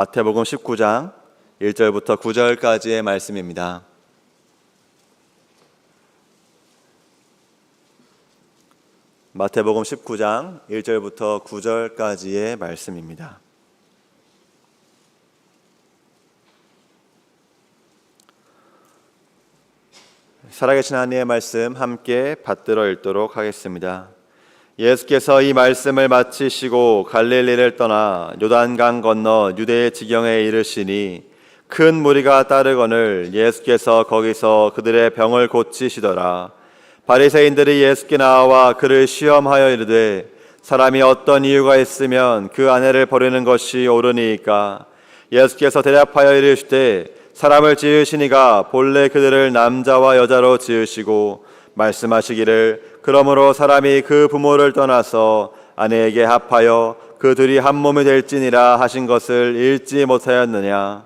마태복음 19장 1절부터 9절까지의 말씀입니다. 마태복음 19장 1절부터 9절까지의 말씀입니다. 살아계신 하나님의 말씀 함께 받들어 읽도록 하겠습니다. 예수께서 이 말씀을 마치시고 갈릴리를 떠나 요단강 건너 유대의 지경에 이르시니 큰 무리가 따르거늘 예수께서 거기서 그들의 병을 고치시더라. 바리새인들이 예수께 나와 그를 시험하여 이르되 사람이 어떤 이유가 있으면 그 아내를 버리는 것이 옳으니까? 예수께서 대답하여 이르시되 사람을 지으시니가 본래 그들을 남자와 여자로 지으시고 말씀하시기를 그러므로 사람이 그 부모를 떠나서 아내에게 합하여 그 둘이 한 몸이 될지니라 하신 것을 읽지 못하였느냐?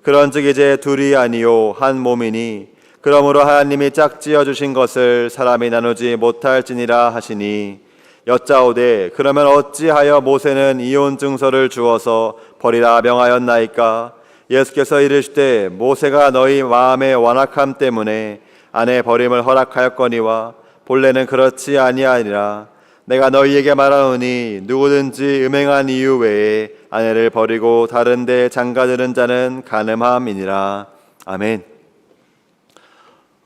그런즉 이제 둘이 아니요 한 몸이니 그러므로 하나님이 짝지어 주신 것을 사람이 나누지 못할지니라 하시니 여짜오되 그러면 어찌하여 모세는 이혼 증서를 주어서 버리라 명하였나이까? 예수께서 이르시되 모세가 너희 마음의 완악함 때문에 아내 버림을 허락하였거니와 본래는 그렇지 아니하니라. 내가 너희에게 말하노니 누구든지 음행한 이유 외에 아내를 버리고 다른 데 장가드는 자는 간음함이니라. 아멘.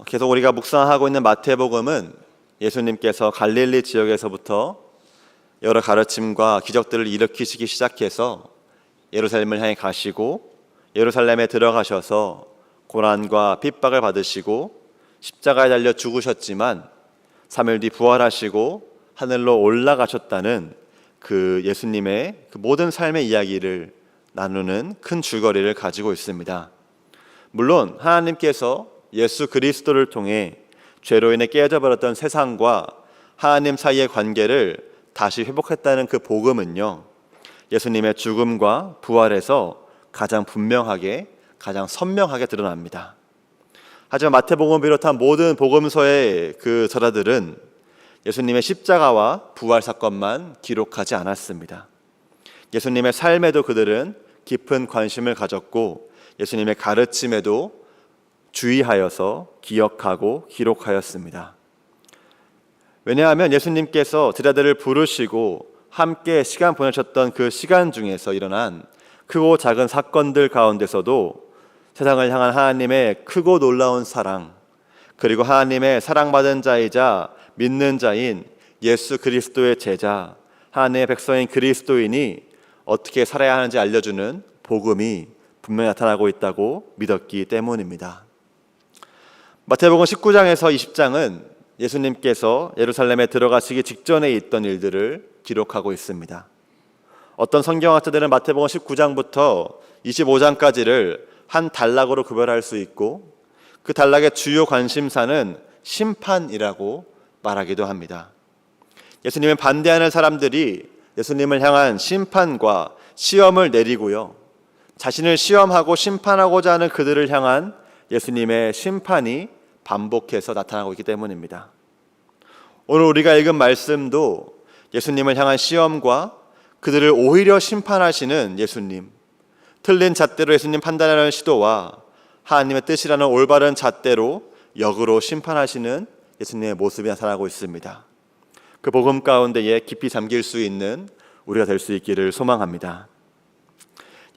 계속 우리가 묵상하고 있는 마태복음은 예수님께서 갈릴리 지역에서부터 여러 가르침과 기적들을 일으키시기 시작해서 예루살렘을 향해 가시고 예루살렘에 들어가셔서 고난과 핍박을 받으시고 십자가에 달려 죽으셨지만 3일 뒤 부활하시고 하늘로 올라가셨다는 그 예수님의 그 모든 삶의 이야기를 나누는 큰 줄거리를 가지고 있습니다. 물론 하나님께서 예수 그리스도를 통해 죄로 인해 깨져버렸던 세상과 하나님 사이의 관계를 다시 회복했다는 그 복음은요, 예수님의 죽음과 부활에서 가장 분명하게, 가장 선명하게 드러납니다. 하지만 마태복음을 비롯한 모든 복음서의 그 저자들은 예수님의 십자가와 부활 사건만 기록하지 않았습니다. 예수님의 삶에도 그들은 깊은 관심을 가졌고 예수님의 가르침에도 주의하여서 기억하고 기록하였습니다. 왜냐하면 예수님께서 제자들을 부르시고 함께 시간 보내셨던 그 시간 중에서 일어난 크고 작은 사건들 가운데서도 세상을 향한 하나님의 크고 놀라운 사랑, 그리고 하나님의 사랑받은 자이자 믿는 자인 예수 그리스도의 제자, 하나님의 백성인 그리스도인이 어떻게 살아야 하는지 알려주는 복음이 분명히 나타나고 있다고 믿었기 때문입니다. 마태복음 19장에서 20장은 예수님께서 예루살렘에 들어가시기 직전에 있던 일들을 기록하고 있습니다. 어떤 성경학자들은 마태복음 19장부터 25장까지를 한 단락으로 구별할 수 있고 그 단락의 주요 관심사는 심판이라고 말하기도 합니다. 예수님을 반대하는 사람들이 예수님을 향한 심판과 시험을 내리고요, 자신을 시험하고 심판하고자 하는 그들을 향한 예수님의 심판이 반복해서 나타나고 있기 때문입니다. 오늘 우리가 읽은 말씀도 예수님을 향한 시험과 그들을 오히려 심판하시는 예수님, 틀린 잣대로 예수님 판단하는 시도와 하나님의 뜻이라는 올바른 잣대로 역으로 심판하시는 예수님의 모습이 나타나고 있습니다. 그 복음 가운데에 깊이 잠길 수 있는 우리가 될 수 있기를 소망합니다.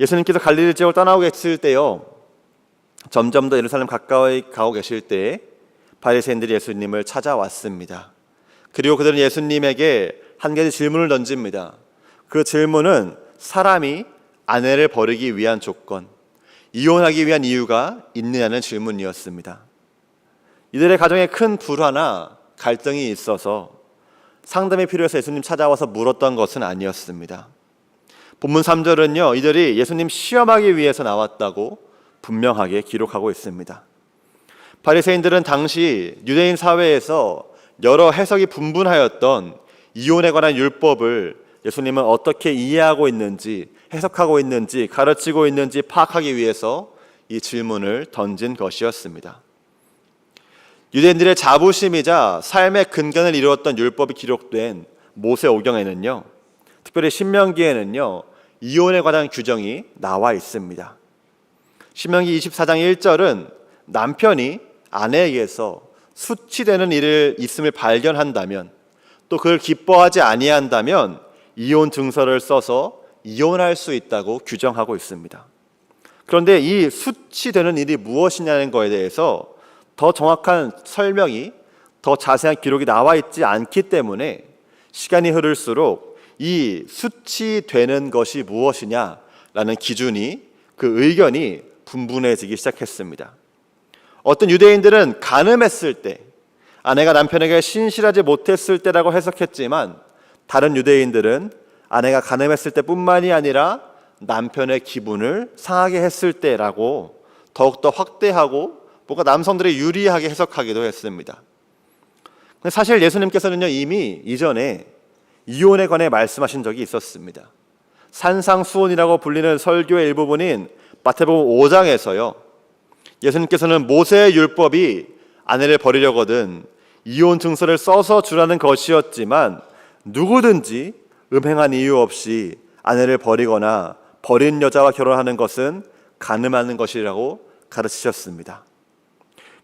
예수님께서 갈릴리 지역을 떠나고 계실 때요, 점점 더 예루살렘 가까이 가고 계실 때에 바리새인들이 예수님을 찾아왔습니다. 그리고 그들은 예수님에게 한 가지 질문을 던집니다. 그 질문은 사람이 아내를 버리기 위한 조건, 이혼하기 위한 이유가 있느냐는 질문이었습니다. 이들의 가정에 큰 불화나 갈등이 있어서 상담이 필요해서 예수님 찾아와서 물었던 것은 아니었습니다. 본문 3절은요, 이들이 예수님 시험하기 위해서 나왔다고 분명하게 기록하고 있습니다. 바리새인들은 당시 유대인 사회에서 여러 해석이 분분하였던 이혼에 관한 율법을 예수님은 어떻게 이해하고 있는지, 해석하고 있는지, 가르치고 있는지 파악하기 위해서 이 질문을 던진 것이었습니다. 유대인들의 자부심이자 삶의 근간을 이루었던 율법이 기록된 모세오경에는요, 특별히 신명기에는요, 이혼에 관한 규정이 나와 있습니다. 신명기 24장 1절은 남편이 아내에게서 수치되는 일을 있음을 발견한다면, 또 그걸 기뻐하지 아니한다면 이혼 증서를 써서 이혼할 수 있다고 규정하고 있습니다. 그런데 이 수치되는 일이 무엇이냐는 것에 대해서 더 정확한 설명이, 더 자세한 기록이 나와 있지 않기 때문에 시간이 흐를수록 이 수치되는 것이 무엇이냐라는 기준이, 그 의견이 분분해지기 시작했습니다. 어떤 유대인들은 간음했을 때, 아내가 남편에게 신실하지 못했을 때라고 해석했지만, 다른 유대인들은 아내가 간음했을 때뿐만이 아니라 남편의 기분을 상하게 했을 때라고 더욱더 확대하고 뭔가 남성들이 유리하게 해석하기도 했습니다. 사실 예수님께서는요, 이미 이전에 이혼에 관해 말씀하신 적이 있었습니다. 산상수훈이라고 불리는 설교의 일부분인 마태복음 5장에서요, 예수님께서는 모세의 율법이 아내를 버리려거든 이혼 증서를 써서 주라는 것이었지만, 누구든지 음행한 이유 없이 아내를 버리거나 버린 여자와 결혼하는 것은 간음하는 것이라고 가르치셨습니다.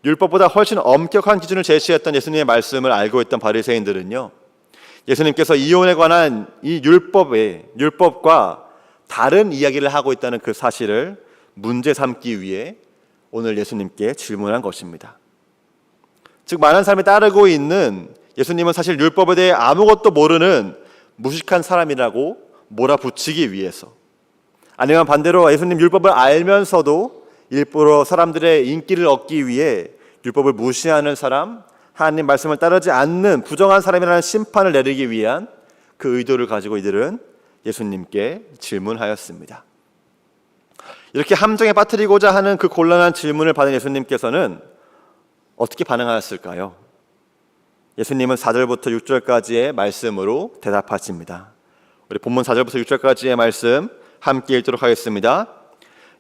율법보다 훨씬 엄격한 기준을 제시했던 예수님의 말씀을 알고 있던 바리새인들은요, 예수님께서 이혼에 관한 이 율법과 다른 이야기를 하고 있다는 그 사실을 문제 삼기 위해 오늘 예수님께 질문한 것입니다. 즉, 많은 사람이 따르고 있는 예수님은 사실 율법에 대해 아무것도 모르는 무식한 사람이라고 몰아붙이기 위해서, 아니면 반대로 예수님 율법을 알면서도 일부러 사람들의 인기를 얻기 위해 율법을 무시하는 사람, 하나님 말씀을 따르지 않는 부정한 사람이라는 심판을 내리기 위한 그 의도를 가지고 이들은 예수님께 질문하였습니다. 이렇게 함정에 빠뜨리고자 하는 그 곤란한 질문을 받은 예수님께서는 어떻게 반응하였을까요? 예수님은 4절부터 6절까지의 말씀으로 대답하십니다. 우리 본문 4절부터 6절까지의 말씀 함께 읽도록 하겠습니다.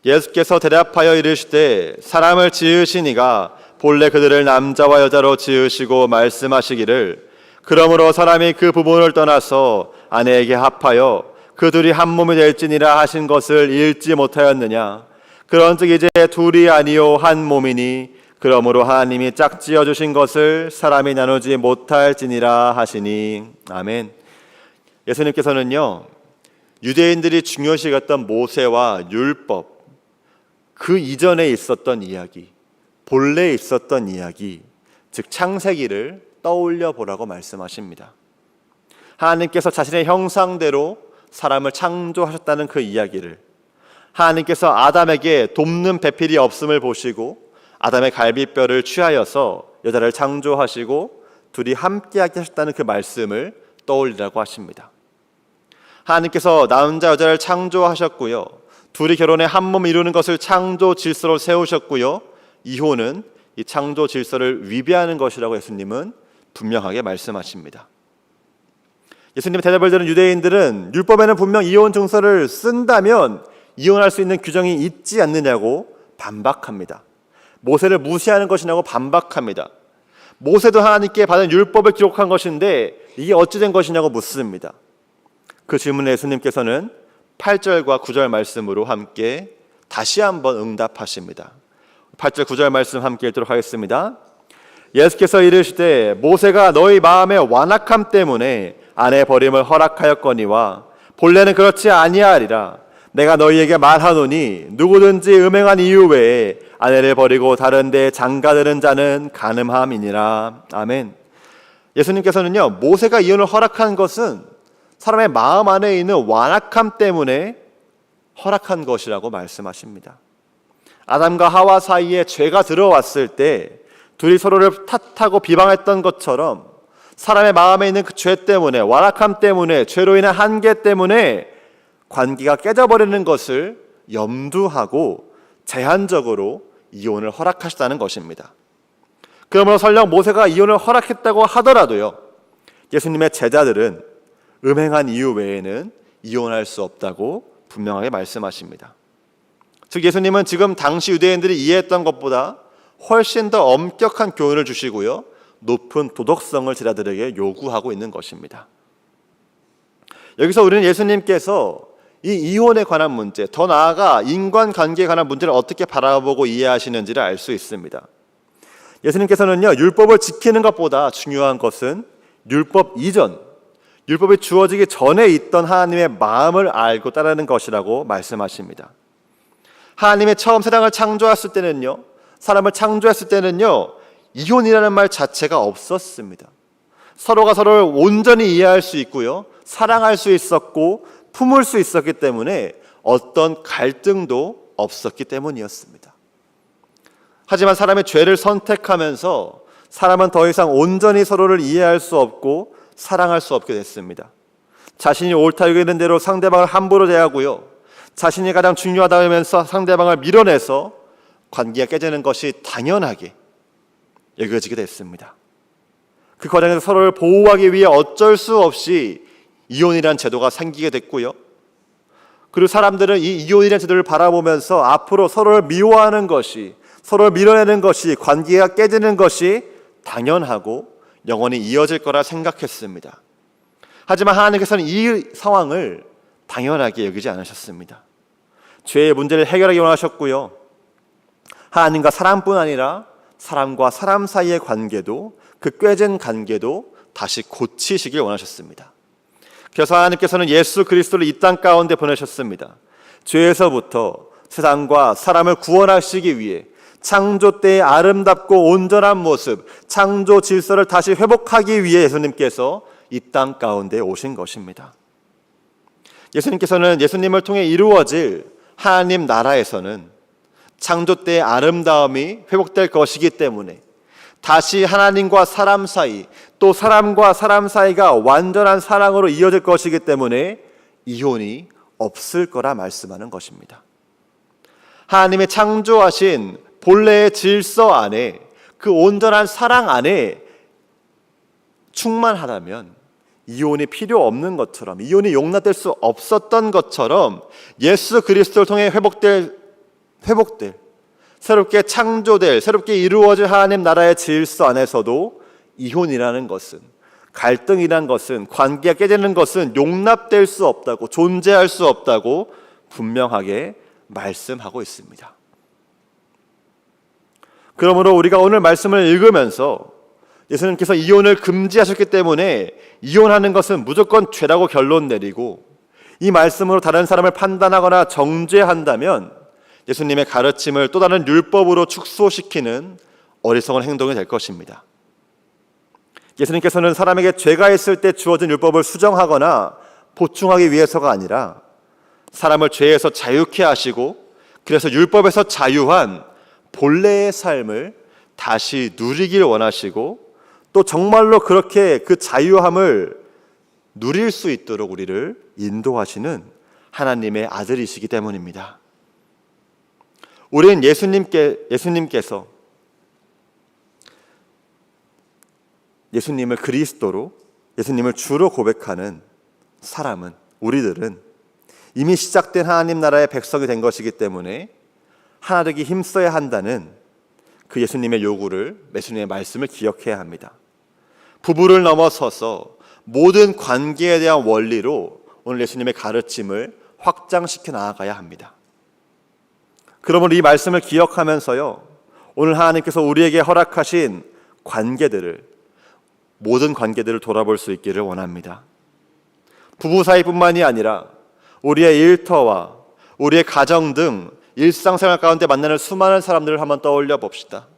예수께서 대답하여 이르시되 사람을 지으신 이가 본래 그들을 남자와 여자로 지으시고 말씀하시기를 그러므로 사람이 그 부모를 떠나서 아내에게 합하여 그 둘이 한 몸이 될지니라 하신 것을 읽지 못하였느냐. 그런즉 이제 둘이 아니요 한 몸이니 그러므로 하나님이 짝지어 주신 것을 사람이 나누지 못할지니라 하시니. 아멘. 예수님께서는요, 유대인들이 중요시 여겼던 모세와 율법, 그 이전에 있었던 이야기, 본래 있었던 이야기, 즉 창세기를 떠올려 보라고 말씀하십니다. 하나님께서 자신의 형상대로 사람을 창조하셨다는 그 이야기를, 하나님께서 아담에게 돕는 배필이 없음을 보시고 아담의 갈비뼈를 취하여서 여자를 창조하시고 둘이 함께하게 하셨다는 그 말씀을 떠올리라고 하십니다. 하나님께서 남자 여자를 창조하셨고요, 둘이 결혼해 한 몸 이루는 것을 창조 질서로 세우셨고요, 이혼은 이 창조 질서를 위배하는 것이라고 예수님은 분명하게 말씀하십니다. 예수님의 대답을 들은 유대인들은 율법에는 분명 이혼 증서를 쓴다면 이혼할 수 있는 규정이 있지 않느냐고 반박합니다. 모세를 무시하는 것이냐고 반박합니다. 모세도 하나님께 받은 율법을 기록한 것인데 이게 어찌 된 것이냐고 묻습니다. 그 질문에 예수님께서는 8절과 9절 말씀으로 함께 다시 한번 응답하십니다. 8절 9절 말씀 함께 읽도록 하겠습니다. 예수께서 이르시되 모세가 너희 마음의 완악함 때문에 아내 버림을 허락하였거니와 본래는 그렇지 아니하리라. 내가 너희에게 말하노니 누구든지 음행한 이유 외에 아내를 버리고 다른 데 장가드는 자는 간음함이니라. 아멘. 예수님께서는요, 모세가 이혼을 허락한 것은 사람의 마음 안에 있는 완악함 때문에 허락한 것이라고 말씀하십니다. 아담과 하와 사이에 죄가 들어왔을 때 둘이 서로를 탓하고 비방했던 것처럼 사람의 마음에 있는 그 죄 때문에, 완악함 때문에, 죄로 인한 한계 때문에 관계가 깨져버리는 것을 염두하고 제한적으로 이혼을 허락하셨다는 것입니다. 그러므로 설령 모세가 이혼을 허락했다고 하더라도요, 예수님의 제자들은 음행한 이유 외에는 이혼할 수 없다고 분명하게 말씀하십니다. 즉 예수님은 지금 당시 유대인들이 이해했던 것보다 훨씬 더 엄격한 교훈을 주시고요, 높은 도덕성을 제자들에게 요구하고 있는 것입니다. 여기서 우리는 예수님께서 이 이혼에 관한 문제, 더 나아가 인간관계에 관한 문제를 어떻게 바라보고 이해하시는지를 알 수 있습니다. 예수님께서는요, 율법을 지키는 것보다 중요한 것은 율법 이전, 율법이 주어지기 전에 있던 하나님의 마음을 알고 따르는 것이라고 말씀하십니다. 하나님이 처음 세상을 창조했을 때는요, 사람을 창조했을 때는요, 이혼이라는 말 자체가 없었습니다. 서로가 서로를 온전히 이해할 수 있고요, 사랑할 수 있었고 품을 수 있었기 때문에 어떤 갈등도 없었기 때문이었습니다. 하지만 사람의 죄를 선택하면서 사람은 더 이상 온전히 서로를 이해할 수 없고 사랑할 수 없게 됐습니다. 자신이 옳다 여기는 대로 상대방을 함부로 대하고요, 자신이 가장 중요하다 하면서 상대방을 밀어내서 관계가 깨지는 것이 당연하게 여겨지게 됐습니다. 그 과정에서 서로를 보호하기 위해 어쩔 수 없이 이혼이라는 제도가 생기게 됐고요, 그리고 사람들은 이 이혼이라는 제도를 바라보면서 앞으로 서로를 미워하는 것이, 서로를 밀어내는 것이, 관계가 깨지는 것이 당연하고 영원히 이어질 거라 생각했습니다. 하지만 하나님께서는 이 상황을 당연하게 여기지 않으셨습니다. 죄의 문제를 해결하기 원하셨고요, 하나님과 사람뿐 아니라 사람과 사람 사이의 관계도, 그 꿰진 관계도 다시 고치시길 원하셨습니다. 그래서 하나님께서는 예수 그리스도를 이 땅 가운데 보내셨습니다. 죄에서부터 세상과 사람을 구원하시기 위해 창조 때의 아름답고 온전한 모습, 창조 질서를 다시 회복하기 위해 예수님께서 이 땅 가운데 오신 것입니다. 예수님을 통해 이루어질 하나님 나라에서는 창조 때의 아름다움이 회복될 것이기 때문에 다시 하나님과 사람 사이, 또 사람과 사람 사이가 완전한 사랑으로 이어질 것이기 때문에 이혼이 없을 거라 말씀하는 것입니다. 하나님의 창조하신 본래의 질서 안에, 그 온전한 사랑 안에 충만하다면 이혼이 필요 없는 것처럼, 이혼이 용납될 수 없었던 것처럼 예수 그리스도를 통해 회복될 새롭게 창조될, 새롭게 이루어질 하나님 나라의 질서 안에서도 이혼이라는 것은, 갈등이라는 것은, 관계가 깨지는 것은 용납될 수 없다고, 존재할 수 없다고 분명하게 말씀하고 있습니다. 그러므로 우리가 오늘 말씀을 읽으면서 예수님께서 이혼을 금지하셨기 때문에 이혼하는 것은 무조건 죄라고 결론 내리고 이 말씀으로 다른 사람을 판단하거나 정죄한다면 예수님의 가르침을 또 다른 율법으로 축소시키는 어리석은 행동이 될 것입니다. 예수님께서는 사람에게 죄가 있을 때 주어진 율법을 수정하거나 보충하기 위해서가 아니라 사람을 죄에서 자유케 하시고, 그래서 율법에서 자유한 본래의 삶을 다시 누리길 원하시고, 또 정말로 그렇게 그 자유함을 누릴 수 있도록 우리를 인도하시는 하나님의 아들이시기 때문입니다. 우리는 예수님께서 예수님을 그리스도로, 예수님을 주로 고백하는 사람은, 우리들은 이미 시작된 하나님 나라의 백성이 된 것이기 때문에 하나 되기 힘써야 한다는 그 예수님의 요구를, 예수님의 말씀을 기억해야 합니다. 부부를 넘어서서 모든 관계에 대한 원리로 오늘 예수님의 가르침을 확장시켜 나아가야 합니다. 그러므로 이 말씀을 기억하면서요, 오늘 하나님께서 우리에게 허락하신 관계들을, 모든 관계들을 돌아볼 수 있기를 원합니다. 부부 사이뿐만이 아니라 우리의 일터와 우리의 가정 등 일상생활 가운데 만나는 수많은 사람들을 한번 떠올려 봅시다.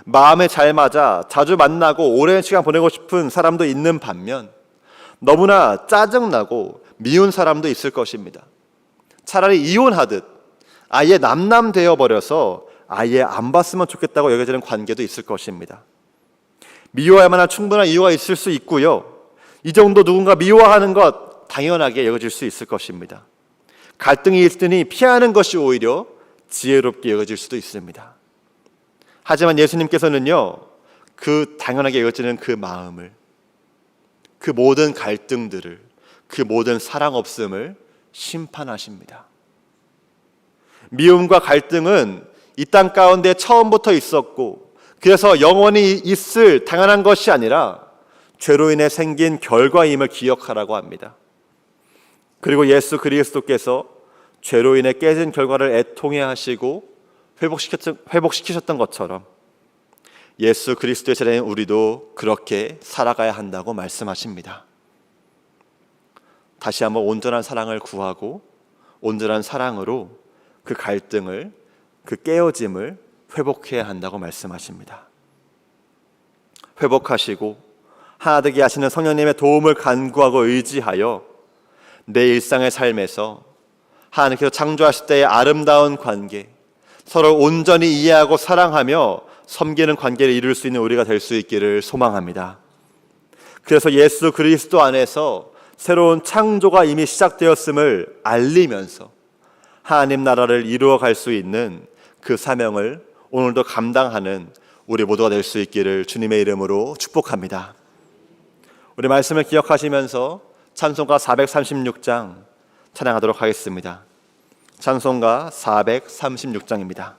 마음에 잘 맞아 자주 만나고 오랜 시간 보내고 싶은 사람도 있는 반면 너무나 짜증나고 미운 사람도 있을 것입니다. 차라리 이혼하듯 아예 남남되어 버려서 아예 안 봤으면 좋겠다고 여겨지는 관계도 있을 것입니다. 미워할 한 충분한 이유가 있을 수 있고요, 이 정도 누군가 미워하는 것 당연하게 여겨질 수 있을 것입니다. 갈등이 있으니 피하는 것이 오히려 지혜롭게 여겨질 수도 있습니다. 하지만 예수님께서는요, 그 당연하게 여겨지는 그 마음을, 그 모든 갈등들을, 그 모든 사랑 없음을 심판하십니다. 미움과 갈등은 이 땅 가운데 처음부터 있었고, 그래서 영원히 있을 당연한 것이 아니라 죄로 인해 생긴 결과임을 기억하라고 합니다. 그리고 예수 그리스도께서 죄로 인해 깨진 결과를 애통해 하시고 회복시키셨던 것처럼 예수 그리스도의 제자인 우리도 그렇게 살아가야 한다고 말씀하십니다. 다시 한번 온전한 사랑을 구하고 온전한 사랑으로 그 갈등을, 그 깨어짐을 회복해야 한다고 말씀하십니다. 회복하시고 하나 되게 하시는 성령님의 도움을 간구하고 의지하여 내 일상의 삶에서 하나님께서 창조하실 때의 아름다운 관계, 서로 온전히 이해하고 사랑하며 섬기는 관계를 이룰 수 있는 우리가 될 수 있기를 소망합니다. 그래서 예수 그리스도 안에서 새로운 창조가 이미 시작되었음을 알리면서 하나님 나라를 이루어갈 수 있는 그 사명을 오늘도 감당하는 우리 모두가 될 수 있기를 주님의 이름으로 축복합니다. 우리 말씀을 기억하시면서 찬송가 436장 찬양하도록 하겠습니다. 찬송가 436장입니다.